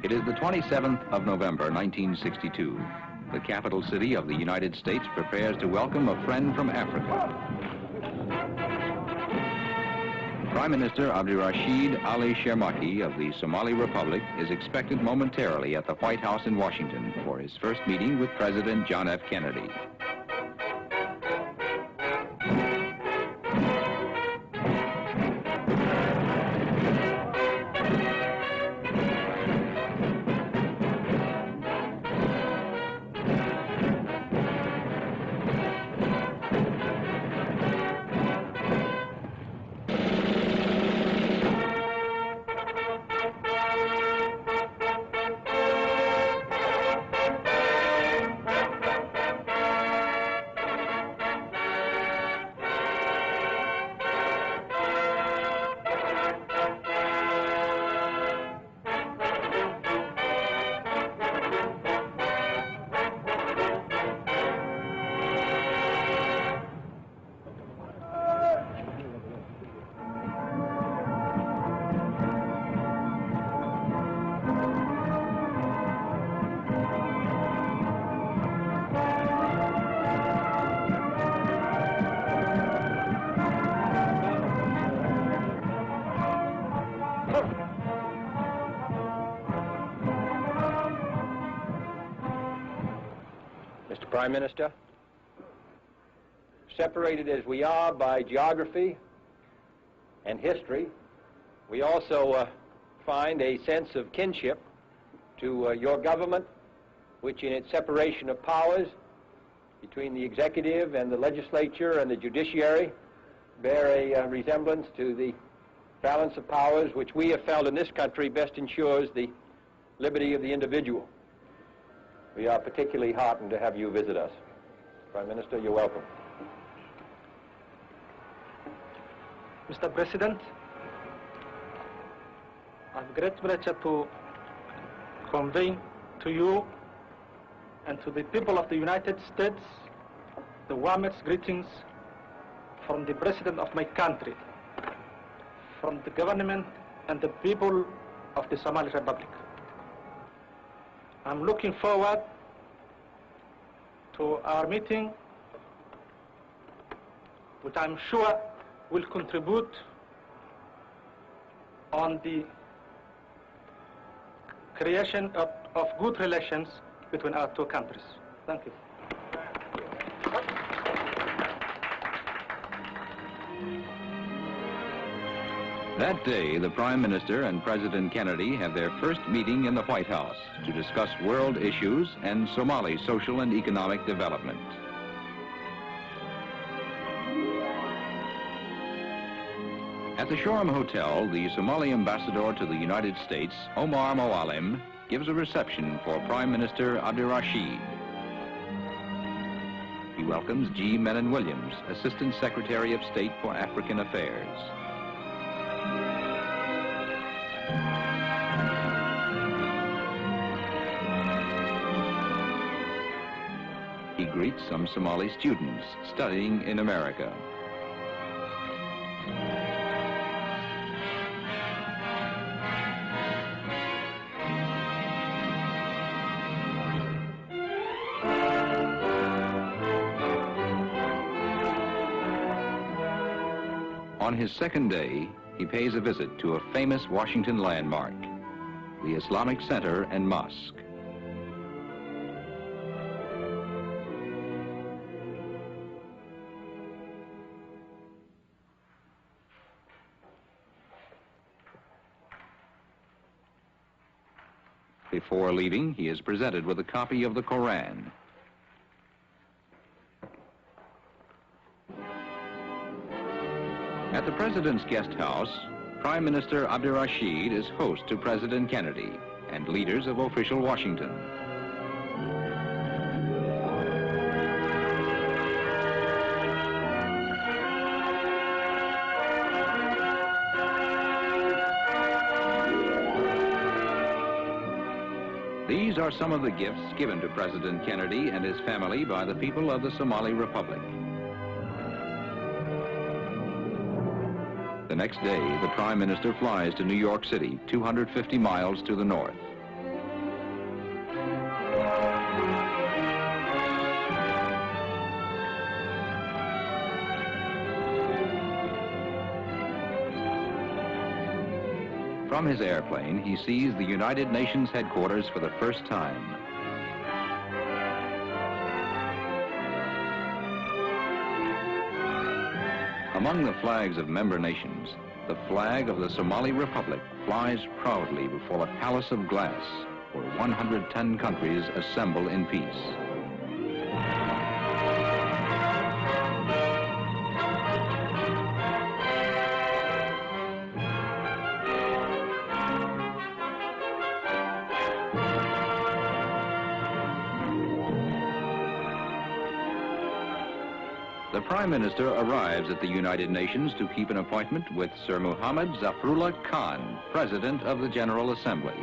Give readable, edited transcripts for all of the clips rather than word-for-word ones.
It is the 27th of November, 1962. The capital city of the United States prepares to welcome a friend from Africa. Prime Minister Abdirashid Ali Shermaki of the Somali Republic is expected momentarily at the White House in Washington for his first meeting with President John F. Kennedy. Mr. Prime Minister, separated as we are by geography and history, we also find a sense of kinship to your government, which in its separation of powers between the executive and the legislature and the judiciary bear a resemblance to the balance of powers which we have felt in this country best ensures the liberty of the individual. We are particularly heartened to have you visit us. Prime Minister, you're welcome. Mr. President, I have great pleasure to convey to you and to the people of the United States the warmest greetings from the President of my country, from the government and the people of the Somali Republic. I'm looking forward to our meeting, which I'm sure will contribute on the creation of good relations between our two countries. Thank you. That day, the Prime Minister and President Kennedy have their first meeting in the White House to discuss world issues and Somali social and economic development. At the Shoreham Hotel, the Somali ambassador to the United States, Omar Moalim, gives a reception for Prime Minister Abdirashid. He welcomes G. Menon Williams, Assistant Secretary of State for African Affairs. He greets some Somali students studying in America. On his second day, he pays a visit to a famous Washington landmark, the Islamic Center and Mosque. Before leaving, he is presented with a copy of the Koran. At the President's guest house, Prime Minister Abdirashid is host to President Kennedy and leaders of official Washington. These are some of the gifts given to President Kennedy and his family by the people of the Somali Republic. The next day, the Prime Minister flies to New York City, 250 miles to the north. From his airplane, he sees the United Nations headquarters for the first time. Among the flags of member nations, the flag of the Somali Republic flies proudly before a palace of glass where 110 countries assemble in peace. The Prime Minister arrives at the United Nations to keep an appointment with Sir Muhammad Zafrullah Khan, President of the General Assembly.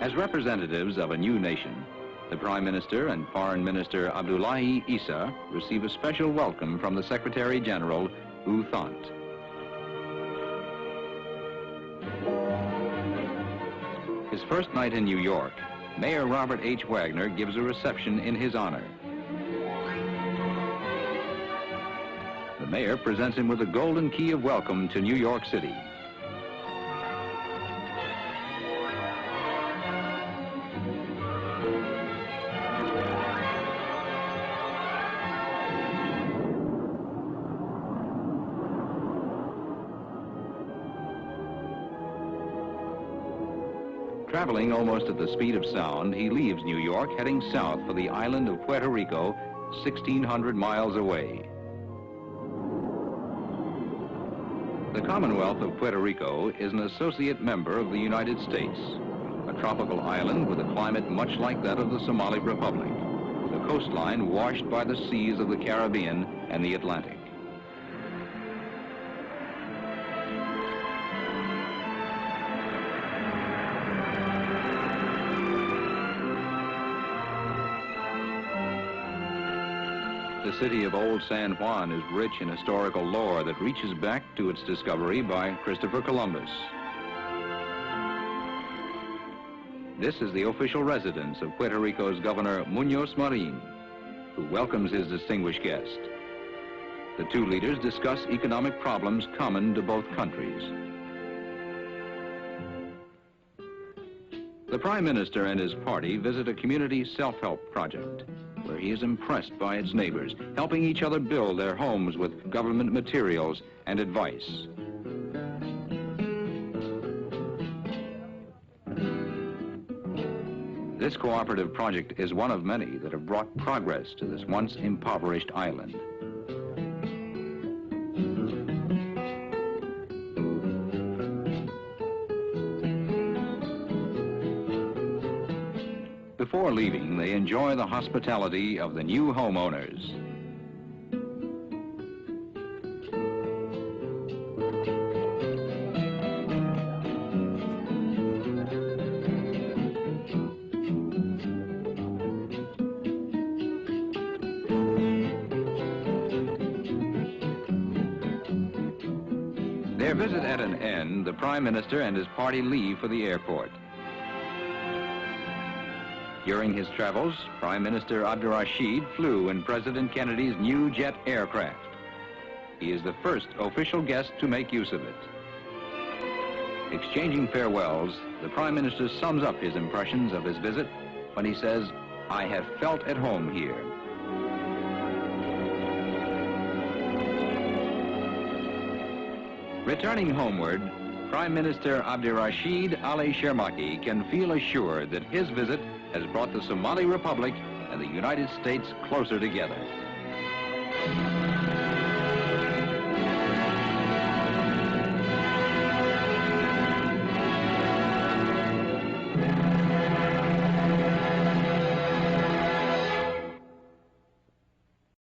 As representatives of a new nation, the Prime Minister and Foreign Minister Abdullahi Issa receive a special welcome from the Secretary General, U Thant. His first night in New York, Mayor Robert H. Wagner gives a reception in his honor. The mayor presents him with a golden key of welcome to New York City. Traveling almost at the speed of sound, he leaves New York, heading south for the island of Puerto Rico, 1,600 miles away. The Commonwealth of Puerto Rico is an associate member of the United States, a tropical island with a climate much like that of the Somali Republic, with a coastline washed by the seas of the Caribbean and the Atlantic. The city of Old San Juan is rich in historical lore that reaches back to its discovery by Christopher Columbus. This is the official residence of Puerto Rico's Governor Muñoz Marin, who welcomes his distinguished guest. The two leaders discuss economic problems common to both countries. The Prime Minister and his party visit a community self-help project, where he is impressed by its neighbors, helping each other build their homes with government materials and advice. This cooperative project is one of many that have brought progress to this once impoverished island. Before leaving, they enjoy the hospitality of the new homeowners. Their visit at an end, the Prime Minister and his party leave for the airport. During his travels, Prime Minister Abdur-Rashid flew in President Kennedy's new jet aircraft. He is the first official guest to make use of it. Exchanging farewells, the Prime Minister sums up his impressions of his visit when he says, "I have felt at home here." Returning homeward, Prime Minister Abdur-Rashid Ali Shermaki can feel assured that his visit has brought the Somali Republic and the United States closer together.